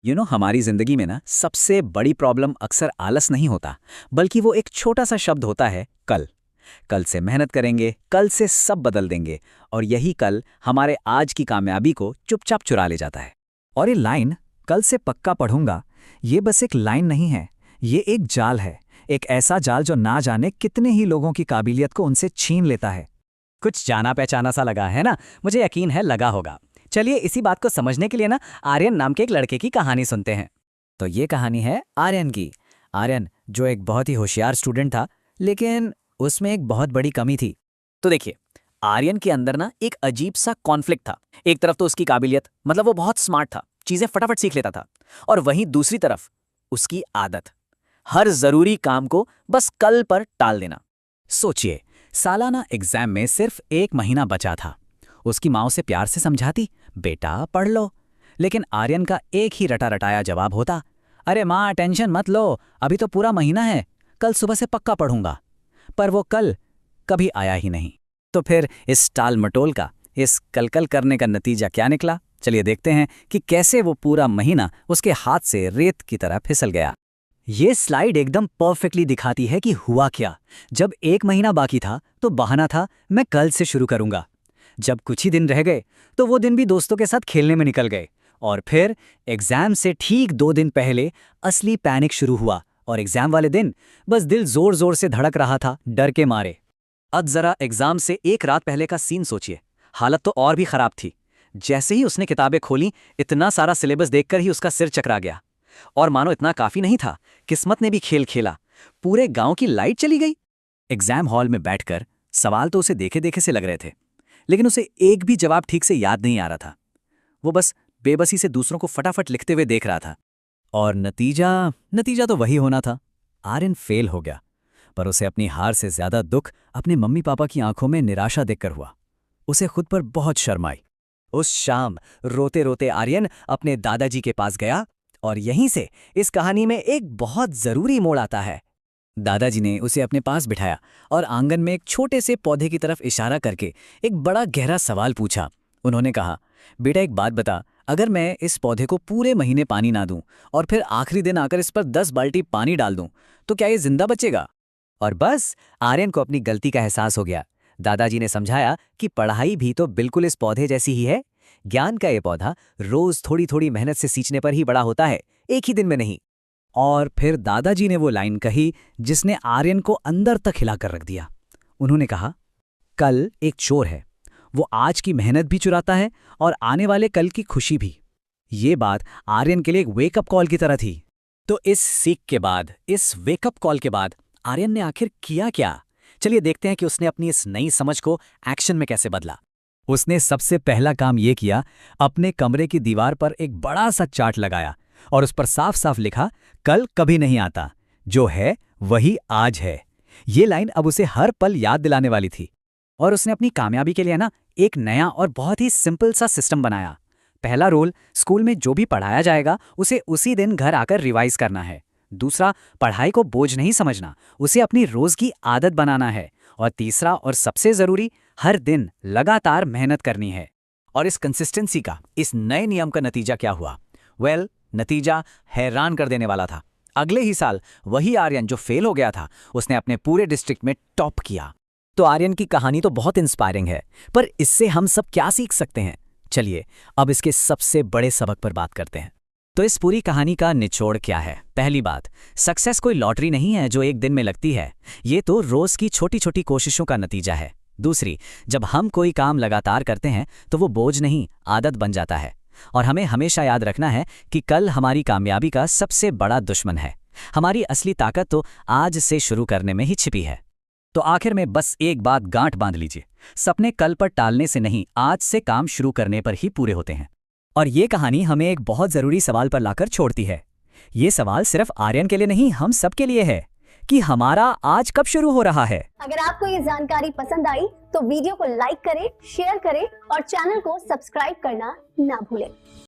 हमारी जिंदगी में ना सबसे बड़ी प्रॉब्लम अक्सर आलस नहीं होता, बल्कि वो एक छोटा सा शब्द होता है, कल। कल से मेहनत करेंगे, कल से सब बदल देंगे। और यही कल हमारे आज की कामयाबी को चुपचाप चुरा ले जाता है। और ये लाइन, कल से पक्का पढ़ूंगा, ये बस एक लाइन नहीं है। ये एक जाल है। एक ऐसा जाल जो ना जाने कितने ही लोगों की काबिलियत को उनसे छीन लेता है। कुछ जाना पहचाना सा लगा है ना? मुझे यकीन है लगा होगा। चलिए इसी बात को समझने के लिए ना आर्यन नाम के एक लड़के की कहानी सुनते हैं। तो ये कहानी है आर्यन की। आर्यन जो एक बहुत ही होशियार स्टूडेंट था, लेकिन उसमें एक बहुत बड़ी कमी थी। तो देखिए, आर्यन के अंदर ना एक अजीब सा कॉन्फ्लिक्ट था। एक तरफ तो उसकी काबिलियत, मतलब वो बहुत स्मार्ट था, चीजें फटाफट सीख लेता था। और वहीं दूसरी तरफ उसकी आदत, हर जरूरी काम को बस कल पर टाल देना। सोचिए, सालाना एग्जाम में सिर्फ 1 महीना बचा था। उसकी माँ उसे प्यार से समझाती, बेटा पढ़ लो। लेकिन आर्यन का एक ही रटा रटाया जवाब होता, अरे माँ टेंशन मत लो, अभी तो पूरा महीना है, कल सुबह से पक्का पढ़ूंगा। पर वो कल कभी आया ही नहीं। तो फिर इस टाल मटोल का, इस कल करने का नतीजा क्या निकला? चलिए देखते हैं कि कैसे वो पूरा महीना उसके हाथ से रेत की तरह फिसल गया। ये स्लाइड एकदम परफेक्टली दिखाती है कि हुआ क्या। जब 1 महीना बाकी था तो बहाना था, मैं कल से शुरू करूंगा। जब कुछ ही दिन रह गए तो वो दिन भी दोस्तों के साथ खेलने में निकल गए। और फिर एग्जाम से ठीक 2 दिन पहले असली पैनिक शुरू हुआ। और एग्जाम वाले दिन बस दिल जोर जोर से धड़क रहा था, डर के मारे। अब जरा एग्जाम से एक रात पहले का सीन सोचिए। हालत तो और भी खराब थी। जैसे ही उसने किताबें खोली, इतना सारा सिलेबस देखकर ही उसका सिर चकरा गया। और मानो इतना काफी नहीं था, किस्मत ने भी खेल खेला, पूरे गांव की लाइट चली गई। एग्जाम हॉल में बैठकर सवाल तो उसे देखे देखे से लग रहे थे, लेकिन उसे एक भी जवाब ठीक से याद नहीं आ रहा था। वो बस बेबसी से दूसरों को फटाफट लिखते हुए देख रहा था। और नतीजा तो वही होना था। आर्यन फेल हो गया। पर उसे अपनी हार से ज्यादा दुख अपने मम्मी पापा की आंखों में निराशा देखकर हुआ। उसे खुद पर बहुत शर्म आई। उस शाम रोते रोते आर्यन अपने दादाजी के पास गया। और यहीं से इस कहानी में एक बहुत जरूरी मोड़ आता है। दादाजी ने उसे अपने पास बिठाया और आंगन में एक छोटे से पौधे की तरफ इशारा करके एक बड़ा गहरा सवाल पूछा। उन्होंने कहा, बेटा एक बात बता, अगर मैं इस पौधे को पूरे महीने पानी ना दूं और फिर आखिरी दिन आकर इस पर 10 बाल्टी पानी डाल दूं, तो क्या ये जिंदा बचेगा? और बस आर्यन को अपनी गलती का एहसास हो गया। दादाजी ने समझाया कि पढ़ाई भी तो बिल्कुल इस पौधे जैसी ही है। ज्ञान का ये पौधा रोज थोड़ी थोड़ी मेहनत से सींचने पर ही बड़ा होता है, एक ही दिन में नहीं। और फिर दादाजी ने वो लाइन कही जिसने आर्यन को अंदर तक हिलाकर रख दिया। उन्होंने कहा, कल एक चोर है, वो आज की मेहनत भी चुराता है और आने वाले कल की खुशी भी। ये बात आर्यन के लिए एक वेकअप कॉल की तरह थी। तो इस सीख के बाद, इस वेकअप कॉल के बाद आर्यन ने आखिर किया क्या? चलिए देखते हैं कि उसने अपनी इस नई समझ को एक्शन में कैसे बदला। उसने सबसे पहला काम ये किया, अपने कमरे की दीवार पर एक बड़ा सा चार्ट लगाया और उस पर साफ साफ लिखा, कल कभी नहीं आता, जो है वही आज है। ये लाइन अब उसे हर पल याद दिलाने वाली थी। और उसने अपनी कामयाबी के लिए ना एक नया और बहुत ही सिंपल सा सिस्टम बनाया। पहला रूल, स्कूल में जो भी पढ़ाया जाएगा उसे उसी दिन घर आकर रिवाइज करना है। दूसरा, पढ़ाई को बोझ नहीं समझना, उसे अपनी रोज की आदत बनाना है। और तीसरा और सबसे जरूरी, हर दिन लगातार मेहनत करनी है। और इस कंसिस्टेंसी का, इस नए नियम का नतीजा क्या हुआ? नतीजा हैरान कर देने वाला था। अगले ही साल वही आर्यन जो फेल हो गया था, उसने अपने पूरे डिस्ट्रिक्ट में टॉप किया। तो आर्यन की कहानी तो बहुत इंस्पायरिंग है, पर इससे हम सब क्या सीख सकते हैं? चलिए अब इसके सबसे बड़े सबक पर बात करते हैं। तो इस पूरी कहानी का निचोड़ क्या है? पहली बात, सक्सेस कोई लॉटरी नहीं है जो एक दिन में लगती है। ये तो रोज की छोटी छोटी कोशिशों का नतीजा है। दूसरी, जब हम कोई काम लगातार करते हैं तो वो बोझ नहीं, आदत बन जाता है। और हमें हमेशा याद रखना है कि कल हमारी कामयाबी का सबसे बड़ा दुश्मन है। हमारी असली ताकत तो आज से शुरू करने में ही छिपी है। तो आखिर में बस एक बात गांठ बांध लीजिए, सपने कल पर टालने से नहीं, आज से काम शुरू करने पर ही पूरे होते हैं। और ये कहानी हमें एक बहुत जरूरी सवाल पर लाकर छोड़ती है। ये सवाल सिर्फ आर्यन के लिए नहीं, हम सब के लिए है कि हमारा आज कब शुरू हो रहा है। अगर आपको ये जानकारी पसंद आई तो वीडियो को लाइक करें, शेयर करें और चैनल को सब्सक्राइब करना ना भूलें।